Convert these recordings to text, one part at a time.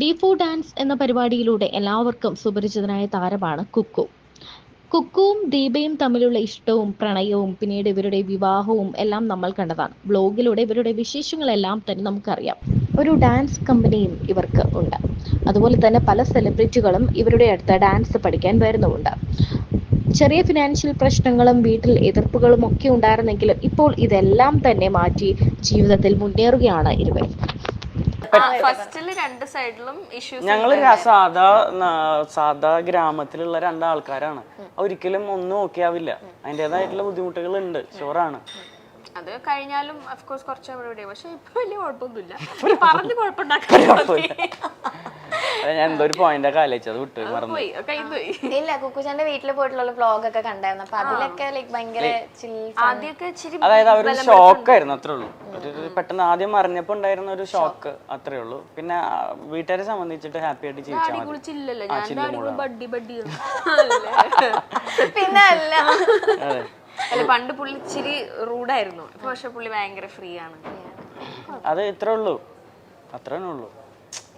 ഡീഫോ dance എന്ന പരിപാടിയിലൂടെ എല്ലാവർക്കും സുപരിചിതനായ താരമാണ് കുക്കു. കുക്കുവും ദീപയും തമ്മിലുള്ള ഇഷ്ടവും പ്രണയവും പിന്നീട് ഇവരുടെ വിവാഹവും എല്ലാം നമ്മൾ കണ്ടതാണ്. ബ്ലോഗിലൂടെ ഇവരുടെ വിശേഷങ്ങളെല്ലാം തന്നെ നമുക്കറിയാം. ഒരു ഡാൻസ് കമ്പനിയും ഇവർക്ക് ഉണ്ട്. അതുപോലെ തന്നെ പല സെലിബ്രിറ്റികളും ഇവരുടെ അടുത്ത് ഡാൻസ് പഠിക്കാൻ വരുന്നുമുണ്ട്. ചെറിയ ഫിനാൻഷ്യൽ പ്രശ്നങ്ങളും വീട്ടിൽ എതിർപ്പുകളും ഒക്കെ ഉണ്ടായിരുന്നെങ്കിലും ഇപ്പോൾ ഇതെല്ലാം തന്നെ മാറ്റി ജീവിതത്തിൽ മുന്നേറുകയാണ് ഇരുവരും. ഫസ്റ്റില് രണ്ട് സൈഡിലും ഇഷ്യൂസ്. ഞങ്ങള് സാധാ ഗ്രാമത്തിലുള്ള രണ്ടാൾക്കാരാണ്. ഒരിക്കലും ഒന്നും ഓക്കെ ആവില്ല. അതിൻ്റെതായിട്ടുള്ള ബുദ്ധിമുട്ടുകൾ ഉണ്ട്, ഷുവറാണ്. അത് കഴിഞ്ഞാലും അഫ്കോഴ്സ് കുറച്ച് അവിടെ, പക്ഷെ ഇപ്പൊ വലിയ കുഴപ്പമൊന്നുമില്ല. പറഞ്ഞു കുഴപ്പമുണ്ടാക്കാൻ ഞാൻ എന്തോ ഒരു പോയിന്റ് ആലോചിച്ചത് വിട്ടു മറന്നു. ഇല്ല, കുക്കുചാന്റെ വീട്ടിൽ പോയിട്ടുള്ള വ്ലോഗ് ഒക്കെ കണ്ടായിരുന്നു. അപ്പൊ അതിലൊക്കെ ലൈക് ഭയങ്കര ആദ്യമൊക്കെ അതായത് അവരൊരു ഷോക്കായിരുന്നു, അത്രേ ഉള്ളൂ. ഒരു പെട്ടെന്ന് ആദ്യം അറിഞ്ഞപ്പോ ഉണ്ടായിരുന്ന ഒരു ഷോക്ക്, അത്രേ ഉള്ളൂ. പിന്നെ വീട്ടുകാരെ സംബന്ധിച്ചിട്ട് ഹാപ്പി ആയിട്ട് ജീവിച്ചാൽ പിന്നെ അല്ല അല്ല, പണ്ട് പുള്ളി ഇച്ചിരി റൂഡായിരുന്നു. ഇപ്പൊ പക്ഷെ പുള്ളി ഭയങ്കര ഫ്രീ ആണ്. അത് ഇത്രേ ഉള്ളൂ, അത്രേ ഉള്ളൂ.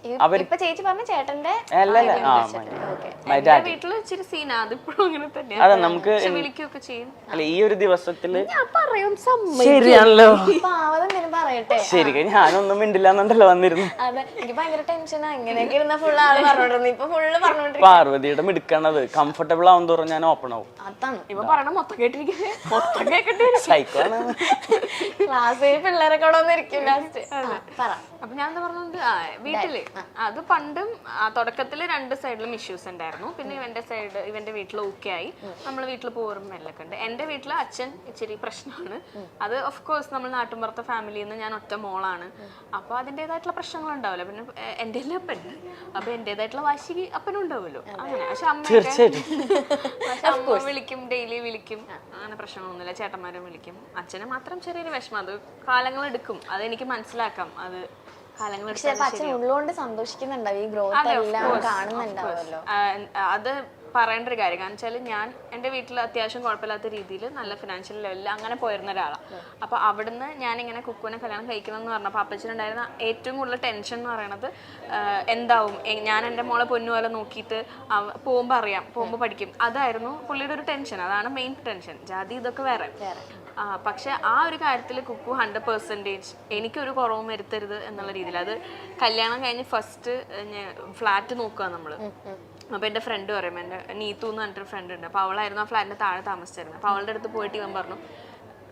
ഇപ്പൊ ചേച്ചി പറഞ്ഞ ചേട്ടന്റെ വീട്ടില് ഇച്ചിരി സീനാ. അതിപ്പോഴും അങ്ങനെ തന്നെയാ. അതെ, നമുക്ക് വിളിക്കുകയൊക്കെ ചെയ്യും. അല്ല, ഈ ഒരു ദിവസത്തില് ശരിയാണല്ലോ. പറയട്ടെ, ശരി, ഞാനൊന്നും മിണ്ടില്ലാന്നുണ്ടല്ലോ വന്നിരുന്നു. അതെ, എനിക്ക് ഭയങ്കര ടെൻഷനാ. ഇങ്ങനെയൊക്കെ ഇരുന്ന ഫുള്ള് ആള് പറഞ്ഞോണ്ടിരുന്നു. ഇപ്പൊ ഫുള്ള് പറഞ്ഞോണ്ടിരിക്കും. പാർവതിയുടെ മിടുക്കണത് കംഫർട്ടബിൾ ആവും തോറും ഞാൻ ഓപ്പൺ ആവും. അതാണ് ഇപ്പൊ പറയണ മൊത്തം കേട്ടിരിക്കുന്നത്. മൊത്തം കേട്ടിട്ട് സൈക്കോണ്. ക്ലാസ്സിൽ പിള്ളേരൊക്കെ അവിടെ വന്നിരിക്കും ലാസ്റ്റ്. അപ്പൊ ഞാൻ എന്താ പറഞ്ഞത്, വീട്ടില് അത് പണ്ടും തുടക്കത്തില് രണ്ട് സൈഡിലും ഇഷ്യൂസ് ഉണ്ടായിരുന്നു. പിന്നെ ഇവന്റെ വീട്ടിൽ ഓക്കെ ആയി. നമ്മള് വീട്ടിൽ പോരുമ്പോ എല്ലാം ഉണ്ട്. എന്റെ വീട്ടില് അച്ഛൻ ഇച്ചിരി പ്രശ്നമാണ്. അത് ഓഫ് കോഴ്സ് നമ്മൾ നാട്ടുമ്പുറത്തെ ഫാമിലിയിൽ നിന്ന് ഞാൻ ഒറ്റ മോളാണ്. അപ്പൊ അതിൻ്റെതായിട്ടുള്ള പ്രശ്നങ്ങൾ ഉണ്ടാവില്ല. പിന്നെ എന്റെ എല്ലാം അപ്പൻ, അപ്പൊ എന്റേതായിട്ടുള്ള വാശി അപ്പനും ഉണ്ടാവുമല്ലോ. അങ്ങനെ പക്ഷെ അമ്മ വിളിക്കും, ഡെയിലി വിളിക്കും. അങ്ങനെ പ്രശ്നങ്ങളൊന്നുമില്ല. ചേട്ടന്മാരും വിളിക്കും. അച്ഛനെ മാത്രം ചെറിയൊരു വിഷമം. അത് കാലങ്ങൾ എടുക്കും. അതെനിക്ക് മനസ്സിലാക്കാം. അത് പക്ഷെ അച്ഛൻ ഉള്ളുകൊണ്ട് സന്തോഷിക്കുന്നുണ്ടാവും, ഈ ഗ്രോത്ത് എല്ലാം കാണുന്നുണ്ടാവുമല്ലോ. അത് പറയേണ്ട ഒരു കാര്യം. കാരണം വെച്ചാൽ ഞാൻ എൻ്റെ വീട്ടിൽ അത്യാവശ്യം കുഴപ്പമില്ലാത്ത രീതിയിൽ നല്ല ഫിനാൻഷ്യൽ ലെവലിൽ അങ്ങനെ പോയിരുന്ന ഒരാളാണ്. അപ്പോൾ അവിടുന്ന് ഞാനിങ്ങനെ കുക്കുവിനെ കല്യാണം കഴിക്കണം എന്ന് പറഞ്ഞപ്പോൾ അപ്പച്ചനുണ്ടായിരുന്ന ഏറ്റവും കൂടുതൽ ടെൻഷൻ എന്ന് പറയുന്നത് എന്താവും, ഞാൻ എൻ്റെ മോളെ പൊന്നുപോലെ നോക്കിയിട്ട് പോകുമ്പോൾ അറിയാം, പോകുമ്പോൾ പഠിക്കും. അതായിരുന്നു പുള്ളിയുടെ ഒരു ടെൻഷൻ. അതാണ് മെയിൻ ടെൻഷൻ. ജാതി ഇതൊക്കെ വേറെ. പക്ഷെ ആ ഒരു കാര്യത്തിൽ കുക്കു 100% എനിക്കൊരു കുറവും വരുത്തരുത് എന്നുള്ള രീതിയിൽ. അത് കല്യാണം കഴിഞ്ഞ് ഫസ്റ്റ് ഫ്ലാറ്റ് നോക്കുക നമ്മള്. അപ്പോൾ എൻ്റെ ഫ്രണ്ട് പറയും, എൻ്റെ നീത്തു എന്ന് പറഞ്ഞിട്ടൊരു ഫ്രണ്ട് ഉണ്ട്. അപ്പോൾ അവളായിരുന്നു ആ ഫ്ലാറ്റിൻ്റെ താഴെ താമസിച്ചിരുന്നത്. അപ്പോൾ അവളുടെ അടുത്ത് പോയിട്ട് ഇവൻ പറഞ്ഞു,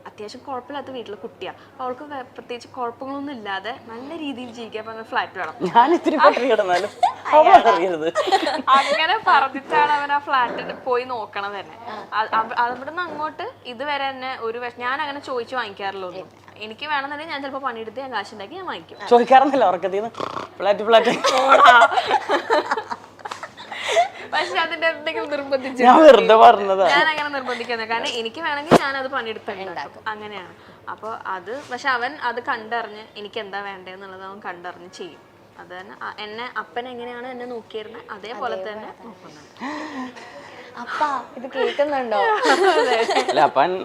അത്യാവശ്യം കുഴപ്പമില്ലാത്ത വീട്ടിൽ കുട്ടിയാണ്, അപ്പോൾ അവൾക്ക് പ്രത്യേകിച്ച് കുഴപ്പങ്ങളൊന്നും ഇല്ലാതെ നല്ല രീതിയിൽ ജീവിക്കാൻ പറഞ്ഞ ഫ്ലാറ്റ് വേണം. അങ്ങനെ പറഞ്ഞിട്ടാണ് അവൻ ആ ഫ്ലാറ്റിൽ പോയി നോക്കണം തന്നെ. അവിടുന്ന് അങ്ങോട്ട് ഇതുവരെ തന്നെ ഞാൻ അങ്ങനെ ചോദിച്ചു വാങ്ങിക്കാറില്ല ഒന്നും. എനിക്ക് വേണമെന്നുണ്ടെങ്കിൽ ഞാൻ ചിലപ്പോൾ പണിയെടുത്ത് ഞാൻ കാശുണ്ടാക്കി ഞാൻ വാങ്ങിക്കും. ചോദിക്കാറുണ്ടല്ലോ ഉറക്കത്തിന്ന് ഫ്ലാറ്റ്. പക്ഷെ അതിന്റെ എന്തെങ്കിലും നിർബന്ധിച്ചു ഞാൻ അങ്ങനെ നിർബന്ധിക്കുന്നത്. കാരണം എനിക്ക് വേണമെങ്കിൽ ഞാൻ അത് പണിയെടുത്തുണ്ടാക്കും. അങ്ങനെയാണ്. അപ്പോൾ അത് പക്ഷെ അവൻ അത് കണ്ടറിഞ്ഞ് എനിക്ക് എന്താ വേണ്ടതെന്നുള്ളത് അവൻ കണ്ടറിഞ്ഞ് ചെയ്യും. അത് തന്നെ എന്നെ അപ്പൻ എങ്ങനെയാണ് എന്നെ നോക്കിയിരുന്നത് അതേപോലെ തന്നെ നോക്കുന്നുണ്ട്. അപ്പാ ഇത് കേൾക്കുന്നുണ്ടോ?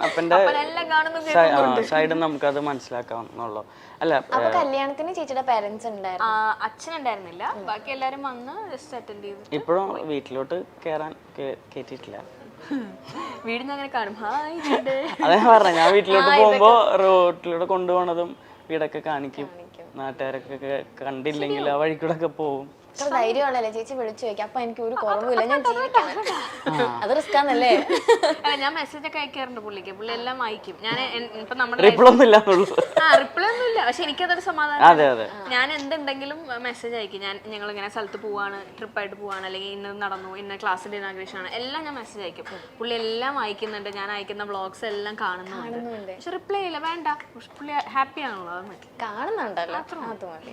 അപ്പന്റെ സൈഡ് നമുക്കത് മനസ്സിലാക്കാവുന്നുള്ളൂ. അല്ല, അപ്പൊ കല്യാണത്തിന് ചേച്ചിയുടെ പേരൻസ് ഉണ്ടായിരുന്നു? അച്ഛനുണ്ടായിരുന്നില്ല. ബാക്കി എല്ലാരും വന്ന് ജസ്റ്റ് അറ്റൻഡ് ചെയ്തു. ഇപ്പോഴും വീട്ടിലോട്ട് കേറാൻ കേറ്റിട്ടില്ല. വീടിന് അങ്ങനെ കാണും. അതെ പറഞ്ഞ, ഞാൻ വീട്ടിലോട്ട് പോകുമ്പോ റോട്ടിലൂടെ കൊണ്ടുപോണതും വീടൊക്കെ കാണിക്കും. നാട്ടുകാരൊക്കെ കണ്ടില്ലെങ്കിൽ ആ വഴിക്കൂടെ പോവും. ധൈര്യമുള്ളല്ലേ ചേച്ചി വിളിച്ചു ചോദിക്കാം, അപ്പൊ എനിക്ക് ഒരു കുറവില്ല, ഞാൻ ജീവിക്കണം. അത് റിസ്കാന്നല്ലേ? അല്ല, ഞാൻ മെസ്സേജ് ഒക്കെ അയക്കാറുണ്ട് പുള്ളിക്ക്. പുള്ളി എല്ലാം അയക്കും. ഞാൻ ഇപ്പൊ നമ്മുടെ റിപ്ലൈ ഒന്നും ഇല്ല. പക്ഷെ എനിക്കതൊരു സമാധാനം. ഞാൻ എന്തുണ്ടെങ്കിലും മെസ്സേജ് അയക്കും. ഞങ്ങൾ ഇങ്ങനെ സ്ഥലത്ത് പോവാണ്, ട്രിപ്പായിട്ട് പോവാണ്, അല്ലെങ്കിൽ ഇന്നത് നടന്നു, ഇന്ന ക്ലാസ്സിന്റെ ഇനാഗ്രേഷൻ ആണ്, എല്ലാം ഞാൻ മെസ്സേജ് അയക്കും. പുള്ളി എല്ലാം അയക്കുന്നുണ്ട്. ഞാൻ അയക്കുന്ന വ്ളോഗ്സ് എല്ലാം കാണുന്നുണ്ട്. പക്ഷെ റിപ്ലൈ ഇല്ല, വേണ്ട. പുള്ളി ഹാപ്പി ആണല്ലോ, അത് മതി. കാണുന്നുണ്ടല്ലോ, അത് മതി.